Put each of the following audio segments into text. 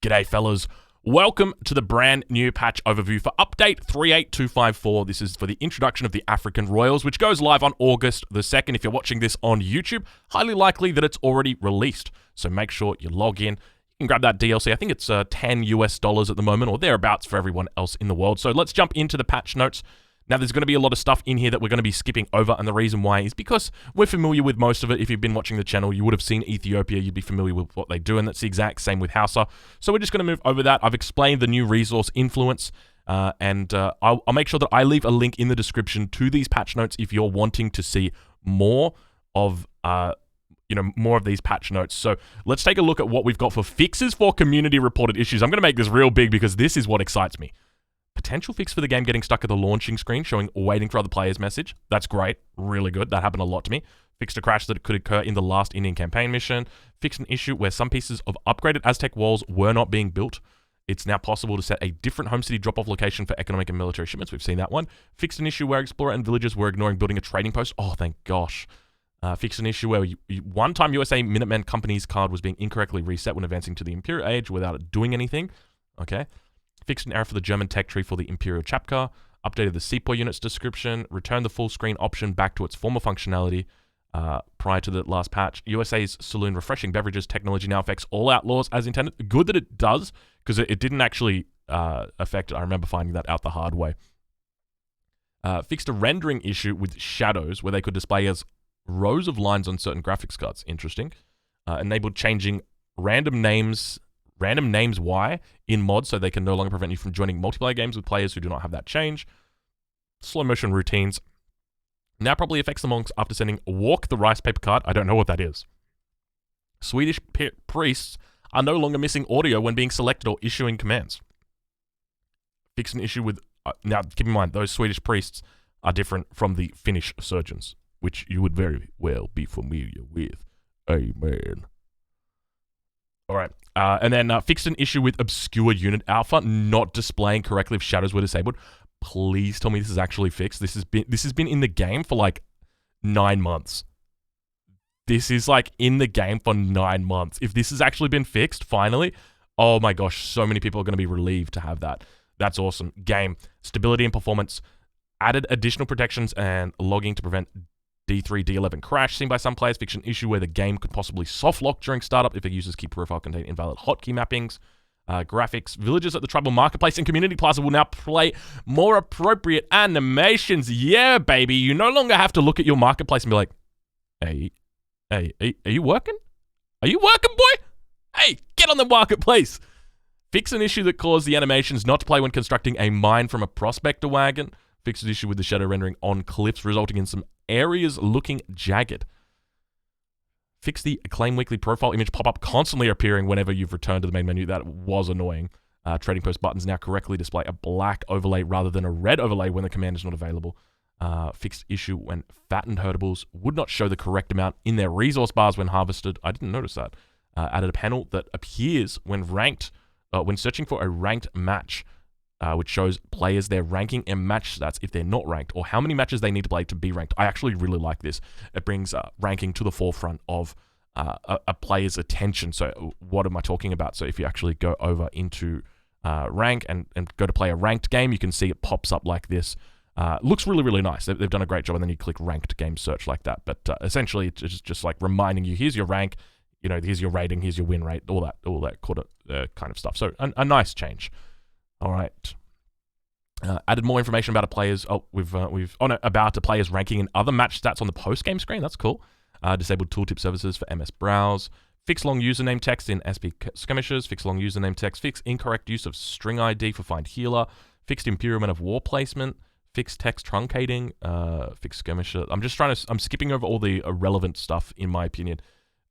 G'day fellas, welcome to the brand new patch overview for update 38254. This is for the introduction of the African Royals, which goes live on August the 2nd. If you're watching this on YouTube, highly likely that it's already released. So make sure you log in. You can grab that DLC. I think it's $10 US at the moment, or thereabouts for everyone else in the world. So let's jump into the patch notes. Now, there's going to be a lot of stuff in here that we're going to be skipping over, and the reason why is because we're familiar with most of it. If you've been watching the channel, you would have seen Ethiopia. You'd be familiar with what they do, and that's the exact same with Hausa. So we're just going to move over that. I've explained the new resource influence, and I'll make sure that I leave a link in the description to these patch notes if you're wanting to see more of more of these patch notes. So let's take a look at what we've got for fixes for community reported issues. I'm going to make this real big because this is what excites me. Potential fix for the game getting stuck at the launching screen, showing waiting for other players message. That's great. Really good. That happened a lot to me. Fixed a crash that could occur in the last Indian campaign mission. Fixed an issue where some pieces of upgraded Aztec walls were not being built. It's now possible to set a different home city drop-off location for economic and military shipments. We've seen that one. Fixed an issue where explorer and villagers were ignoring building a trading post. Oh, thank gosh. Fixed an issue where one-time USA Minutemen Company's card was being incorrectly reset when advancing to the Imperial Age without it doing anything. Okay. Fixed an error for the German tech tree for the Imperial Chapter, updated the Sepoy unit's description, returned the full screen option back to its former functionality prior to the last patch. USA's Saloon Refreshing Beverages technology now affects all outlaws as intended. Good that it does, because it didn't actually affect it. I remember finding that out the hard way. Fixed a rendering issue with shadows where they could display as rows of lines on certain graphics cards. Interesting. Enabled changing random names Y in mods so they can no longer prevent you from joining multiplayer games with players who do not have that change. Slow motion routines. Now probably affects the monks after sending Walk the Rice Paper card. I don't know what that is. Swedish priests are no longer missing audio when being selected or issuing commands. Fix an issue with... now, keep in mind, those Swedish priests are different from the Finnish surgeons, which you would very well be familiar with. Amen. All right. And then fixed an issue with obscure unit alpha not displaying correctly if shadows were disabled. Please tell me this is actually fixed. This has been in the game for like 9 months. This is like in the game for 9 months. If this has actually been fixed, finally, oh my gosh, so many people are going to be relieved to have that. That's awesome. Game stability and performance. Added additional protections and logging to prevent D3, D11 crash seen by some players. Fix an issue where the game could possibly soft lock during startup if a user's key profile contained invalid hotkey mappings. Graphics. Villagers at the Tribal Marketplace and Community Plaza will now play more appropriate animations. Yeah, baby. You no longer have to look at your marketplace and be like, hey, are you working? Are you working, boy? Hey, get on the marketplace. Fix an issue that caused the animations not to play when constructing a mine from a prospector wagon. Fix an issue with the shadow rendering on cliffs, resulting in some areas looking jagged. Fix the Acclaim Weekly profile image pop-up constantly appearing whenever you've returned to the main menu. That was annoying. Trading post buttons now correctly display a black overlay rather than a red overlay when the command is not available. Fixed issue when fattened herdables would not show the correct amount in their resource bars when harvested. I didn't notice that. Added a panel that appears when searching for a ranked match, which shows players their ranking and match stats if they're not ranked, or how many matches they need to play to be ranked. I actually really like this. It brings ranking to the forefront of a player's attention. So what am I talking about? So if you actually go over into rank and go to play a ranked game, you can see it pops up like this. Looks really, really nice. They've done a great job, and then you click ranked game search like that. But essentially, it's just like reminding you, here's your rank, here's your rating, here's your win rate, all that kind of stuff. So a nice change. All right. Added more information about a player's about a player's ranking and other match stats on the post game screen. That's cool. Disabled tooltip services for MS Browse. Fix long username text in SP skirmishes. Fix long username text. Fix incorrect use of string ID for find healer. Fixed Imperial Men of War placement. Fix text truncating. Fix skirmisher. I'm skipping over all the irrelevant stuff in my opinion.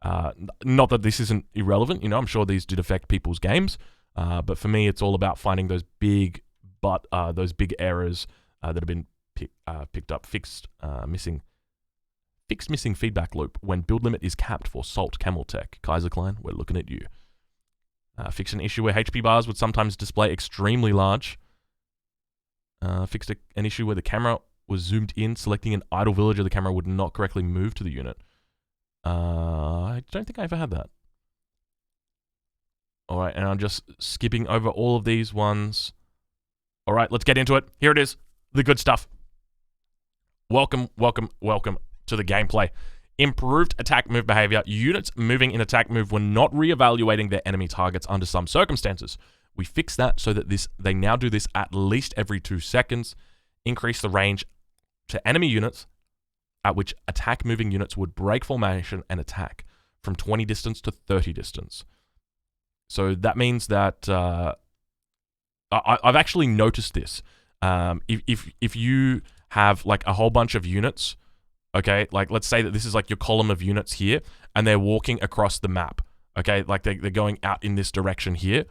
Not that this isn't irrelevant. I'm sure these did affect people's games. But for me, it's all about finding those big errors that have been picked up. Fixed missing feedback loop when build limit is capped for Salt Camel Tech. Kaiser Klein, we're looking at you. Fixed an issue where HP bars would sometimes display extremely large. Fixed an issue where the camera was zoomed in, selecting an idle villager, the camera would not correctly move to the unit. I don't think I ever had that. All right, and I'm just skipping over all of these ones. All right, let's get into it. Here it is, the good stuff. Welcome to the gameplay. Improved attack move behavior. Units moving in attack move when not re-evaluating their enemy targets under some circumstances. We fixed that so that they now do this at least every 2 seconds. Increase the range to enemy units at which attack moving units would break formation and attack from 20 distance to 30 distance. So that means that I've actually noticed this. If you have like a whole bunch of units, okay, like let's say that this is like your column of units here, and they're walking across the map, okay, like they're going out in this direction here,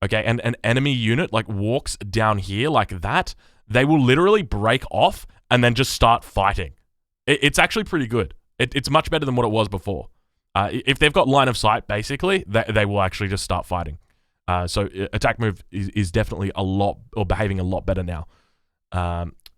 okay, and an enemy unit like walks down here like that, they will literally break off and then just start fighting. It's actually pretty good. It's much better than what it was before. If they've got line of sight, basically, they will actually just start fighting. So attack move is definitely behaving a lot better now.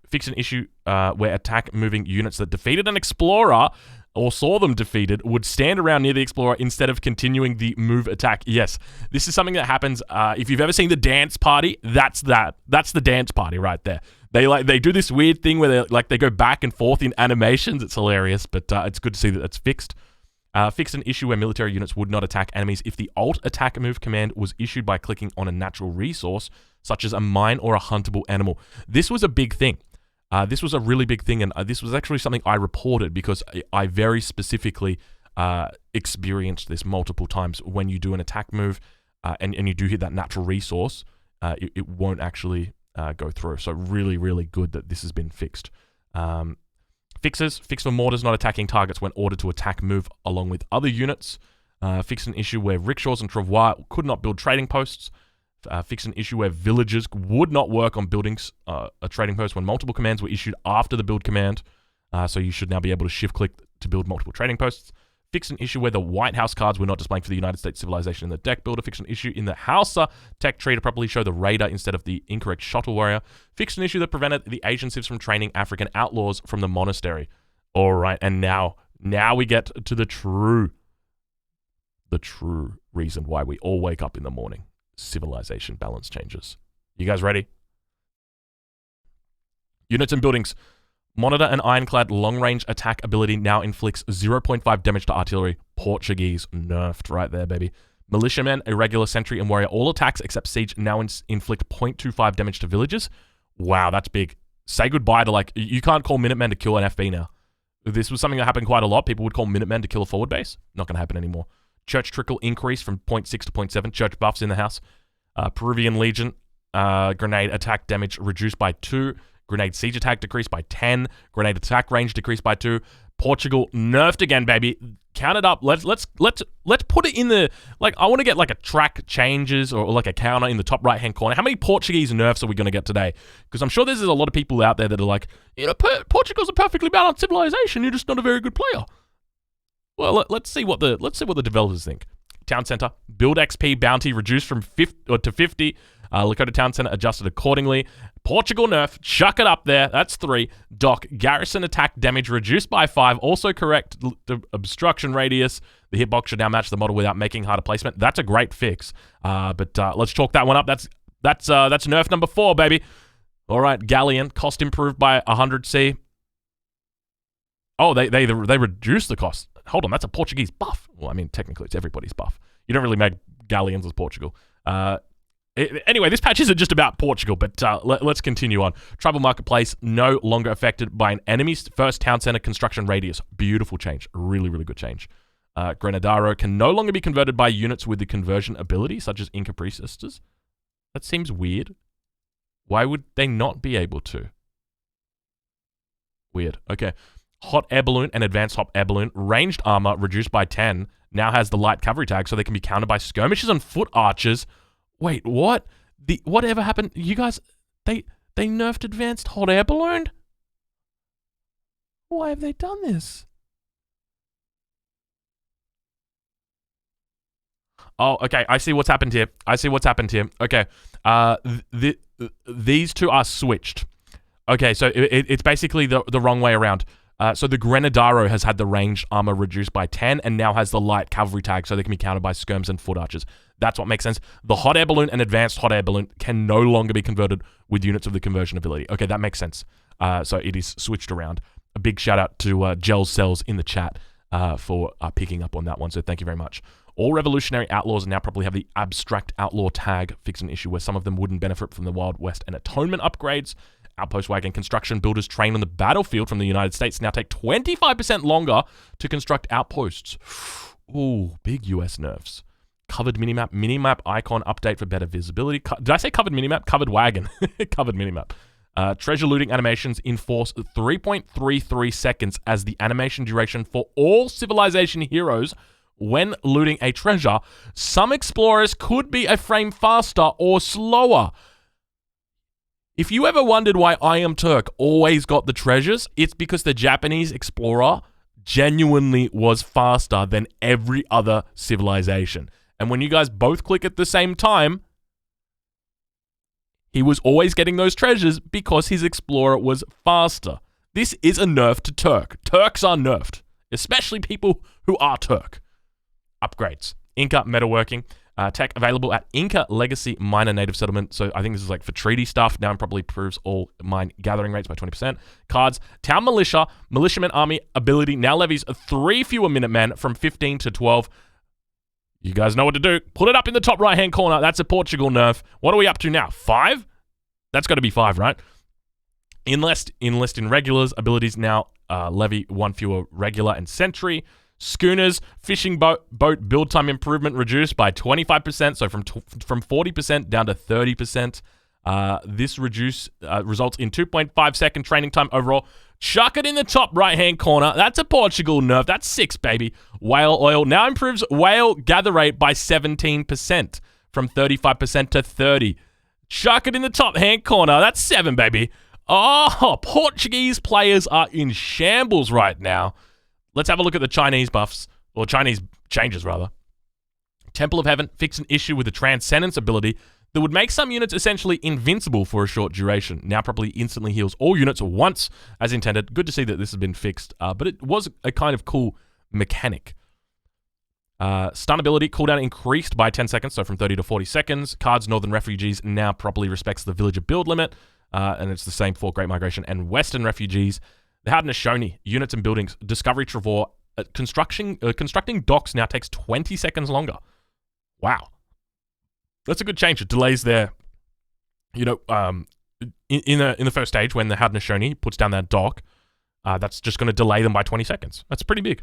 Fix an issue where attack moving units that defeated an explorer or saw them defeated would stand around near the explorer instead of continuing the move attack. Yes, this is something that happens. If you've ever seen the dance party, that's the dance party right there. They do this weird thing where they go back and forth in animations. It's hilarious, but it's good to see that it's fixed. Fix an issue where military units would not attack enemies if the alt attack move command was issued by clicking on a natural resource, such as a mine or a huntable animal. This was a big thing. This was a really big thing, and this was actually something I reported because I very specifically experienced this multiple times. When you do an attack move and you do hit that natural resource, it won't actually go through. So really, really good that this has been fixed. Fix for mortars not attacking targets when ordered to attack move along with other units. Fix an issue where rickshaws and travois could not build trading posts. Fix an issue where villagers would not work on building a trading post when multiple commands were issued after the build command. So you should now be able to shift click to build multiple trading posts. Fix an issue where the White House cards were not displaying for the United States civilization in the deck builder. Fix an issue in the Hausa tech tree to properly show the raider instead of the incorrect shuttle warrior. Fix an issue that prevented the Asian civs from training African outlaws from the monastery. All right, and now we get to the true reason why we all wake up in the morning. Civilization balance changes. You guys ready? Units and buildings. Monitor and Ironclad long-range attack ability now inflicts 0.5 damage to artillery. Portuguese nerfed right there, baby. Militiamen, irregular sentry, and warrior. All attacks except siege now inflict 0.25 damage to villagers. Wow, that's big. Say goodbye to you can't call Minutemen to kill an FB now. This was something that happened quite a lot. People would call Minutemen to kill a forward base. Not going to happen anymore. Church trickle increase from 0.6 to 0.7. Church buffs in the house. Peruvian Legion, grenade attack damage reduced by 2. Grenade siege attack decreased by 10. Grenade attack range decreased by 2. Portugal nerfed again, baby. Count it up. Let's put it in the I want to get a track changes or a counter in the top right hand corner. How many Portuguese nerfs are we going to get today? Because I'm sure there's a lot of people out there that are Portugal's a perfectly balanced civilization. You're just not a very good player. Well, let's see what the developers think. Town center build XP bounty reduced from 50 to 50. Lakota Town Center adjusted accordingly. Portugal nerf, chuck it up there. That's 3. Dock, garrison attack damage reduced by 5. Also correct the obstruction radius. The hitbox should now match the model without making harder placement. That's a great fix. But let's chalk that one up. That's nerf number 4, baby. All right, Galleon, cost improved by 100C. Oh, they reduced the cost. Hold on, that's a Portuguese buff. Well, I mean, technically, it's everybody's buff. You don't really make galleons as Portugal. Anyway, this patch isn't just about Portugal, but let's continue on. Tribal Marketplace, no longer affected by an enemy's first town center construction radius. Beautiful change. Really, really good change. Granadaro can no longer be converted by units with the conversion ability, such as Inca Priestesses. That seems weird. Why would they not be able to? Weird. Okay. Hot air balloon and advanced hot air balloon. Ranged armor reduced by 10. Now has the light cavalry tag, so they can be countered by skirmishers and foot archers. Wait, what? Whatever happened? You guys, they nerfed advanced hot air balloon? Why have they done this? Oh, okay. I see what's happened here. Okay. These two are switched. Okay, so it's basically the wrong way around. So the Grenadaro has had the ranged armor reduced by 10 and now has the light cavalry tag so they can be countered by skirms and foot archers. That's what makes sense. The hot air balloon and advanced hot air balloon can no longer be converted with units of the conversion ability. Okay, that makes sense. So it is switched around. A big shout out to Gels Cells in the chat for picking up on that one. So thank you very much. All revolutionary outlaws now probably have the abstract outlaw tag, fixing an issue where some of them wouldn't benefit from the Wild West and atonement upgrades. Outpost wagon construction builders trained on the battlefield from the United States now take 25% longer to construct outposts. Ooh, big US nerfs. Covered minimap icon update for better visibility. Did I say covered minimap? Covered wagon. Covered minimap. Treasure looting animations enforce 3.33 seconds as the animation duration for all civilization heroes when looting a treasure. Some explorers could be a frame faster or slower. If you ever wondered why I Am Turk always got the treasures, it's because the Japanese explorer genuinely was faster than every other civilization. And when you guys both click at the same time, he was always getting those treasures because his explorer was faster. This is a nerf to Turk. Turks are nerfed, especially people who are Turk. Upgrades. Inca metalworking. Tech available at Inca Legacy Minor Native Settlement. So I think this is like for treaty stuff. Now it probably improves all mine gathering rates by 20%. Cards. Town Militia. Militiaman Army ability now levies 3 fewer Minutemen from 15 to 12. You guys know what to do. Put it up in the top right-hand corner. That's a Portugal nerf. What are we up to now? 5? That's got to be 5, right? Enlist in regulars. Abilities now levy 1 fewer regular and sentry. Schooners, fishing boat build time improvement reduced by 25%, so from 40% down to 30%. This results in 2.5 second training time overall. Chuck it in the top right-hand corner. That's a Portugal nerf. That's 6, baby. Whale oil now improves whale gather rate by 17%, from 35% to 30%. Chuck it in the top-hand corner. That's 7, baby. Oh, Portuguese players are in shambles right now. Let's have a look at the Chinese buffs, or Chinese changes, rather. Temple of Heaven fixed an issue with the Transcendence ability that would make some units essentially invincible for a short duration. Now probably instantly heals all units once, as intended. Good to see that this has been fixed, but it was a kind of cool mechanic. Stun ability cooldown increased by 10 seconds, so from 30 to 40 seconds. Cards Northern Refugees now properly respects the villager build limit, and it's the same for Great Migration and Western Refugees. The Haudenosaunee, units and buildings, Discovery Trevor, constructing docks now takes 20 seconds longer. Wow. That's a good change. It delays their, in the first stage when the Haudenosaunee puts down that dock, that's just going to delay them by 20 seconds. That's pretty big.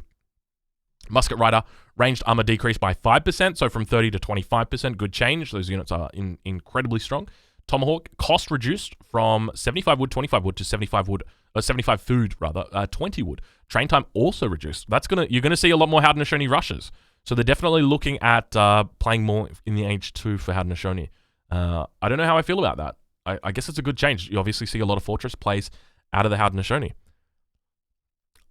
Musket Rider, ranged armor decreased by 5%, so from 30 to 25%. Good change. Those units are incredibly strong. Tomahawk, cost reduced from 75 wood, 25 wood to 75 wood, 75 food rather, 20 wood. Train time also reduced. You're gonna see a lot more Haudenosaunee rushes. So they're definitely looking at playing more in the Age 2 for Haudenosaunee. I don't know how I feel about that. I guess it's a good change. You obviously see a lot of Fortress plays out of the Haudenosaunee.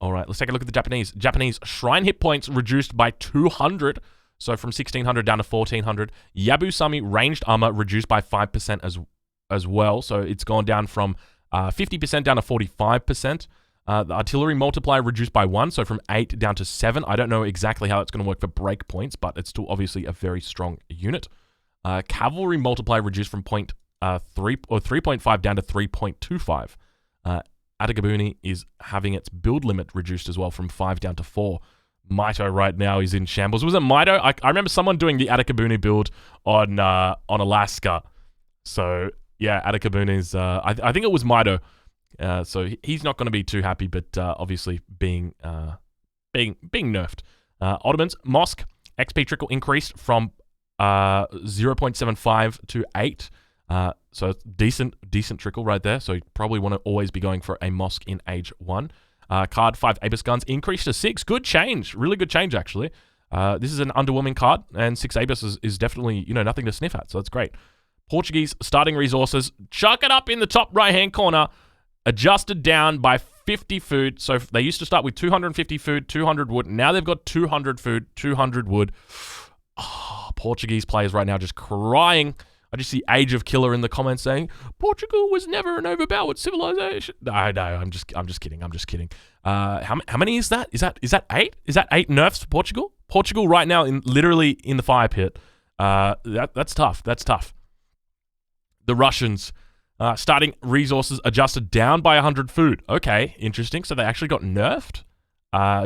All right, let's take a look at the Japanese. Japanese shrine hit points reduced by 200. So from 1,600 down to 1,400. Yabusami ranged armor reduced by 5% as well. So it's gone down from 50% down to 45%. The artillery multiplier reduced by 1, so from 8 down to 7. I don't know exactly how that's going to work for break points, but it's still obviously a very strong unit. Cavalry multiplier reduced from 3.5 down to 3.25. Atagabuni is having its build limit reduced as well from 5 down to 4. Maito right now is in shambles. Was it Maito? I remember someone doing the Atacabuni build on Alaska. So yeah, Atacabuni's. I think it was Maito. So he's not going to be too happy, but obviously being nerfed. Ottomans Mosque XP trickle increased from 0.75 to 8. So it's decent trickle right there. So you probably want to always be going for a Mosque in Age 1. Card 5 Abus guns increased to 6. Good change. Really good change, actually. This is an underwhelming card, and 6 Abus is definitely, nothing to sniff at, so that's great. Portuguese starting resources. Chuck it up in the top right-hand corner. Adjusted down by 50 food. So they used to start with 250 food, 200 wood. Now they've got 200 food, 200 wood. Oh, Portuguese players right now just crying. I just see Age of Killer in the comments saying Portugal was never an overpowered civilization. No, I'm just kidding. How many is that? Is that 8? Is that 8 nerfs for Portugal? Portugal right now literally in the fire pit. That's tough. The Russians starting resources adjusted down by 100 food. Okay, interesting. So they actually got nerfed.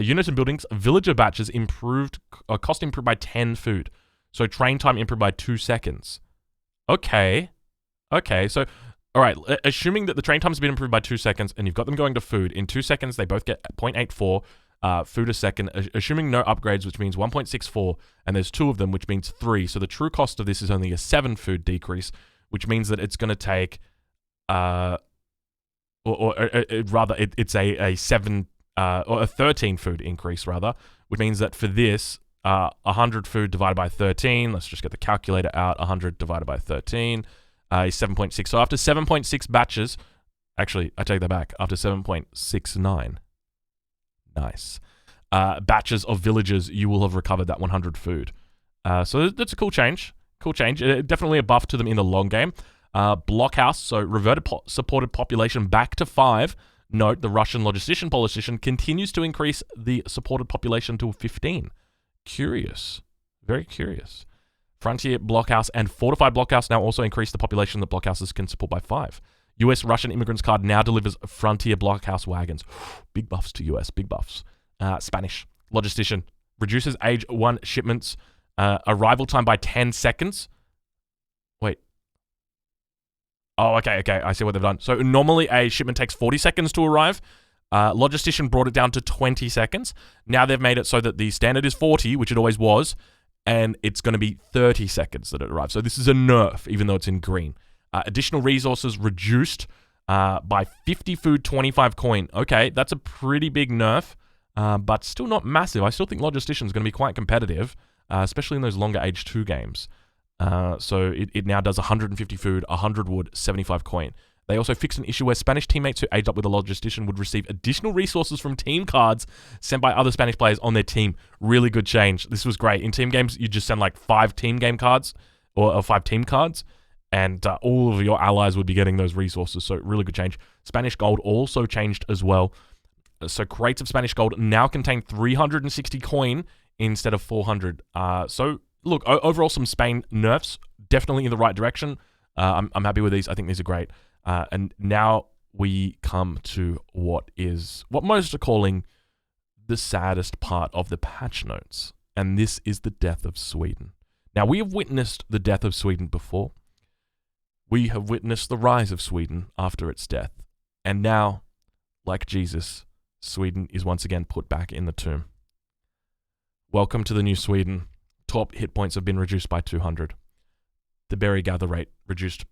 Units and buildings, villager batches improved, cost improved by 10 food. So train time improved by 2 seconds. Okay, so, all right, assuming that the train time's been improved by 2 seconds and you've got them going to food, in 2 seconds they both get 0.84 food a second, assuming no upgrades, which means 1.64, and there's 2 of them, which means 3. So the true cost of this is only a 7 food decrease, which means that it's going to take, it's a 7, or a 13 food increase, rather, which means that for this, 100 food divided by 13, let's just get the calculator out, 100 divided by 13 is 7.6. So after 7.6 batches, actually, I take that back, after 7.69, nice, batches of villagers, you will have recovered that 100 food. So that's a cool change. Definitely a buff to them in the long game. Blockhouse, so reverted supported population back to 5. Note, the Russian logistician politician continues to increase the supported population to 15. Curious. Very curious. Frontier blockhouse and fortified blockhouse now also increase the population that blockhouses can support by 5. US Russian immigrants card now delivers frontier blockhouse wagons. Big buffs to US, big buffs. Spanish logistician reduces age 1 shipments, arrival time by 10 seconds. Wait. Oh, okay. I see what they've done. So normally a shipment takes 40 seconds to arrive. Logistician brought it down to 20 seconds. Now they've made it so that the standard is 40, which it always was, and it's going to be 30 seconds that it arrives. So this is a nerf, even though it's in green. Additional resources reduced by 50 food, 25 coin. Okay, that's a pretty big nerf, but still not massive. I still think Logistician is going to be quite competitive, especially in those longer age 2 games. So it now does 150 food, 100 wood, 75 coin. They also fixed an issue where Spanish teammates who aged up with a logistician would receive additional resources from team cards sent by other Spanish players on their team. Really good change. This was great. In team games, you just send like 5 team game cards or 5 team cards, and all of your allies would be getting those resources. So really good change. Spanish gold also changed as well. So crates of Spanish gold now contain 360 coin instead of 400. So look, overall some Spain nerfs, definitely in the right direction. I'm happy with these. I think these are great. And now we come to what most are calling the saddest part of the patch notes. And this is the death of Sweden. Now, we have witnessed the death of Sweden before. We have witnessed the rise of Sweden after its death. And now, like Jesus, Sweden is once again put back in the tomb. Welcome to the new Sweden. Top hit points have been reduced by 200. The berry gather rate reduced.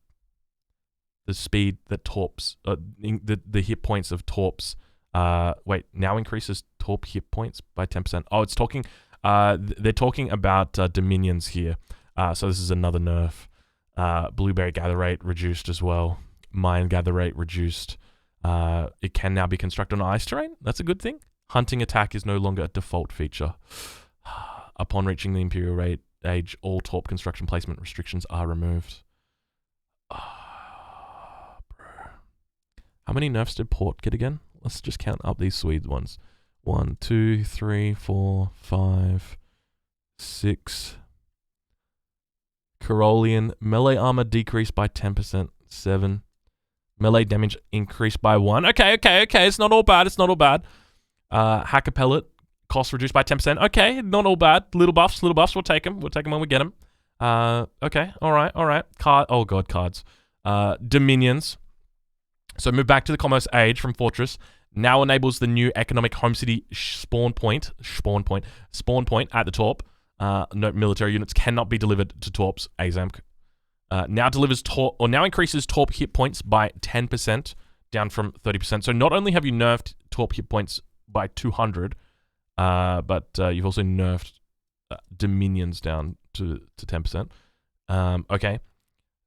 The speed that Torps, the hit points of Torps, now increases Torp hit points by 10%. Oh, it's talking, they're talking about Dominions here. So this is another nerf. Blueberry gather rate reduced as well. Mine gather rate reduced. It can now be constructed on ice terrain. That's a good thing. Hunting attack is no longer a default feature. Upon reaching the Imperial rate age, all Torp construction placement restrictions are removed. How many nerfs did Port get again? Let's just count up these Swedes ones. 1, 2, 3, 4, 5, 6. Carolean. Melee armor decreased by 10%. 7. Melee damage increased by 1. Okay. It's not all bad. Hacker pellet. Cost reduced by 10%. Okay, not all bad. Little buffs. We'll take them. When we get them. Okay. All right. Cards. Dominions. So move back to the commerce age from Fortress. Now enables the new economic home city spawn point at the Torp. No military units cannot be delivered to Torp's Azamk. Now increases Torp hit points by 10%, down from 30%. So not only have you nerfed Torp hit points by 200, but you've also nerfed Dominions down to 10%. Okay.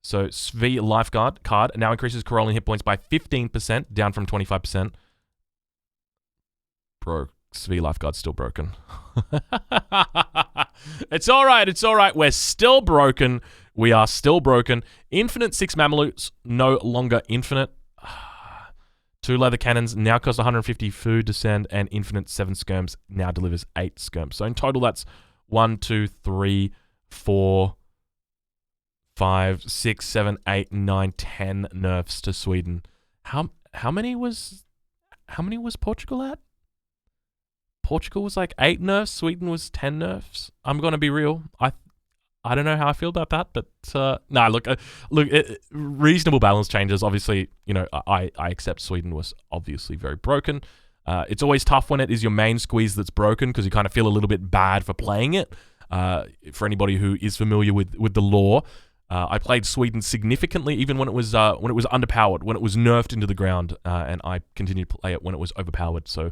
So Svi Lifeguard card now increases Carolean hit points by 15%, down from 25%. Bro, Svi Lifeguard's still broken. It's all right. We're still broken. We are still broken. Infinite 6 Mamelukes, no longer infinite. 2 leather cannons now cost 150 food to send, and infinite 7 skirms now delivers 8 skirms. So in total, that's 1, 2, 3, 4, 5, 6, 7, 8, 9, 10 nerfs to Sweden. How many was Portugal at? Portugal was like 8 nerfs. Sweden was 10 nerfs. I'm gonna be real. I don't know how I feel about that, but reasonable balance changes. Obviously, you know, I accept Sweden was obviously very broken. It's always tough when it is your main squeeze that's broken because you kind of feel a little bit bad for playing it. For anybody who is familiar with the lore, I played Sweden significantly even when it was underpowered, when it was nerfed into the ground, and I continued to play it when it was overpowered. So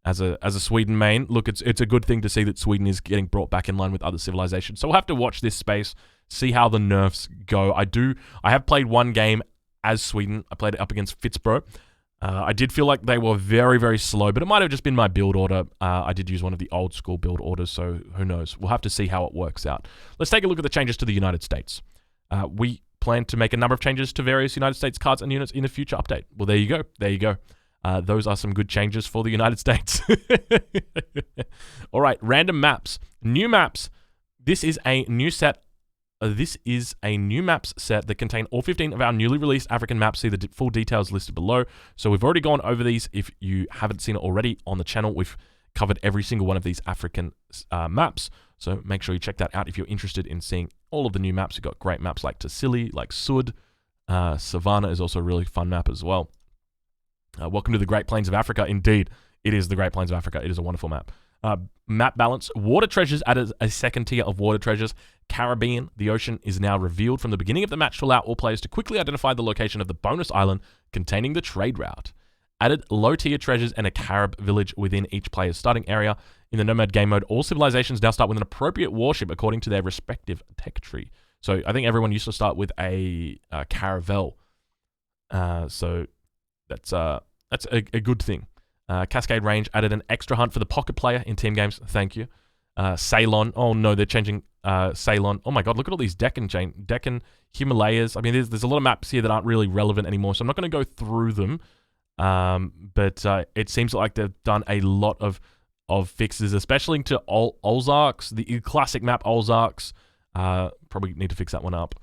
as a Sweden main, look, it's a good thing to see that Sweden is getting brought back in line with other civilizations. So we'll have to watch this space, see how the nerfs go. I have played one game as Sweden. I played it up against Fitzbro. I did feel like they were very, very slow, but it might have just been my build order. I did use one of the old school build orders, so who knows? We'll have to see how it works out. Let's take a look at the changes to the United States. We plan to make a number of changes to various United States cards and units in a future update. Well, there you go. There you go. Those are some good changes for the United States. All right, random maps. New maps. This is a new set. This is a new maps set that contain all 15 of our newly released African maps. See the full details listed below. So we've already gone over these. If you haven't seen it already on the channel, we've covered every single one of these African maps. So make sure you check that out if you're interested in seeing all of the new maps. We've got great maps like Tassili, like Sud. Savannah is also a really fun map as well. Welcome to the Great Plains of Africa. Indeed, it is the Great Plains of Africa. It is a wonderful map. Map balance. Water treasures added a second tier of water treasures. Caribbean, the ocean, is now revealed from the beginning of the match to allow all players to quickly identify the location of the bonus island containing the trade route. Added low tier treasures and a Carib village within each player's starting area. In the Nomad game mode, all civilizations now start with an appropriate warship according to their respective tech tree. So I think everyone used to start with a caravel. So that's a good thing. Cascade Range added an extra hunt for the pocket player in team games. Thank you. Ceylon. Oh no, they're changing Ceylon. Oh my god, look at all these Deccan Himalayas. I mean, there's a lot of maps here that aren't really relevant anymore, so I'm not going to go through them. But it seems like they've done a lot of fixes, especially to Ozarks, the classic map Ozarks. Probably need to fix that one up.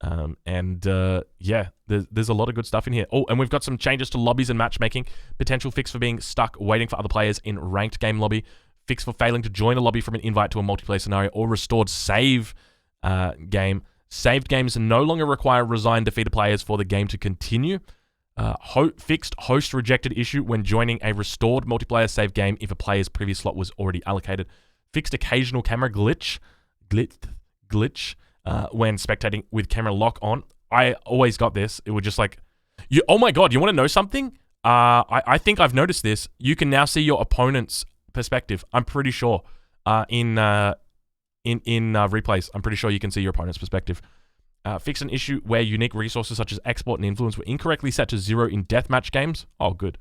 Yeah, there's a lot of good stuff in here. Oh, and we've got some changes to lobbies and matchmaking. Potential fix for being stuck waiting for other players in ranked game lobby. Fix for failing to join a lobby from an invite to a multiplayer scenario, or restored save game. Saved games no longer require resigned defeated players for the game to continue. Fixed host rejected issue when joining a restored multiplayer save game if a player's previous slot was already allocated. Fixed occasional camera glitch when spectating with camera lock on. I always got this. It would just like, oh my god, you want to know something? I think I've noticed this. You can now see your opponent's perspective. I'm pretty sure in replays, I'm pretty sure you can see your opponent's perspective. Fix an issue where unique resources such as export and influence were incorrectly set to 0 in deathmatch games. Oh, good.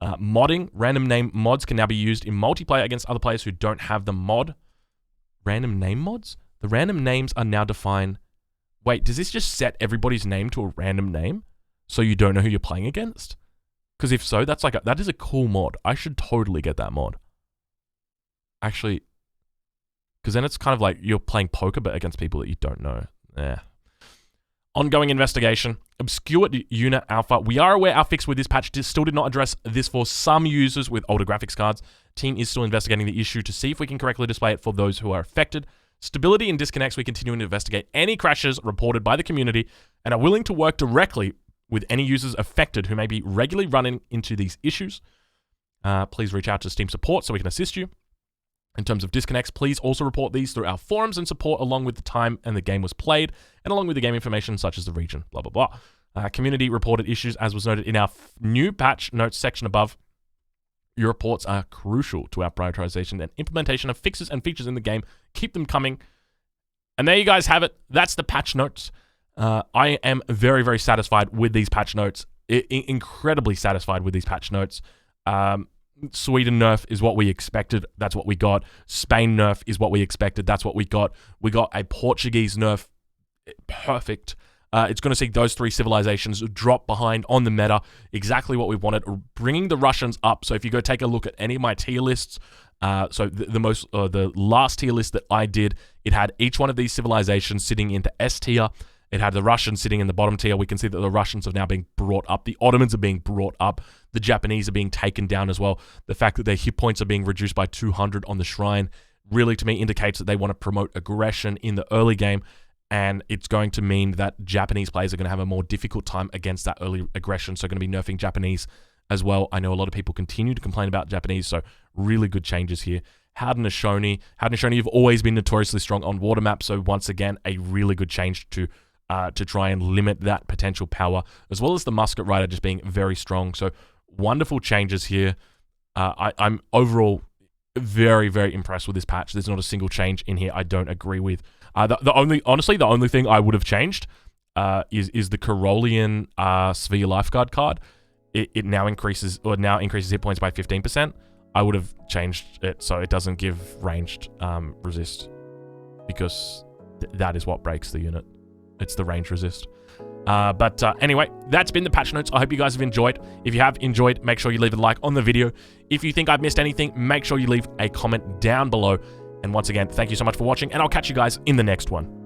Modding. Random name mods can now be used in multiplayer against other players who don't have the mod. Random name mods? The random names are now defined. Wait, does this just set everybody's name to a random name so you don't know who you're playing against? Because if so, that is a cool mod. I should totally get that mod. Actually, because then it's kind of like you're playing poker but against people that you don't know. Ongoing investigation. Obscured unit alpha. We are aware our fix with this patch still did not address this for some users with older graphics cards. Team is still investigating the issue to see if we can correctly display it for those who are affected. Stability and disconnects. We continue to investigate any crashes reported by the community and are willing to work directly with any users affected who may be regularly running into these issues. Please reach out to Steam support so we can assist you. In terms of disconnects, please also report these through our forums and support along with the time and the game was played and along with the game information such as the region, blah, blah, blah. Community reported issues as was noted in our new patch notes section above. Your reports are crucial to our prioritization and implementation of fixes and features in the game. Keep them coming. And there you guys have it. That's the patch notes. I am very, very satisfied with these patch notes. Incredibly satisfied with these patch notes. Sweden nerf is what we expected. That's what we got. Spain nerf is what we expected. That's what we got. We got a Portuguese nerf perfect. It's going to see those 3 civilizations drop behind on the meta, exactly what we wanted, bringing the Russians up. So if you go take a look at any of my tier lists, so the last tier list that I did, it had each one of these civilizations sitting into S tier. It had the Russians sitting in the bottom tier. We can see that the Russians are now being brought up. The Ottomans are being brought up. The Japanese are being taken down as well. The fact that their hit points are being reduced by 200 on the shrine really, to me, indicates that they want to promote aggression in the early game. And it's going to mean that Japanese players are going to have a more difficult time against that early aggression. So going to be nerfing Japanese as well. I know a lot of people continue to complain about Japanese, so really good changes here. Haudenosaunee, you've always been notoriously strong on water maps, so once again, a really good change to try and limit that potential power, as well as the musket rider just being very strong. So wonderful changes here. I'm overall very, very impressed with this patch. There's not a single change in here I don't agree with. The only thing I would have changed is the Carolean Sphere Lifeguard card. It now increases hit points by 15%. I would have changed it so it doesn't give ranged resist, because that is what breaks the unit. It's the range resist. But anyway, that's been the patch notes. I hope you guys have enjoyed. If you have enjoyed, make sure you leave a like on the video. If you think I've missed anything, make sure you leave a comment down below. And once again, thank you so much for watching, and I'll catch you guys in the next one.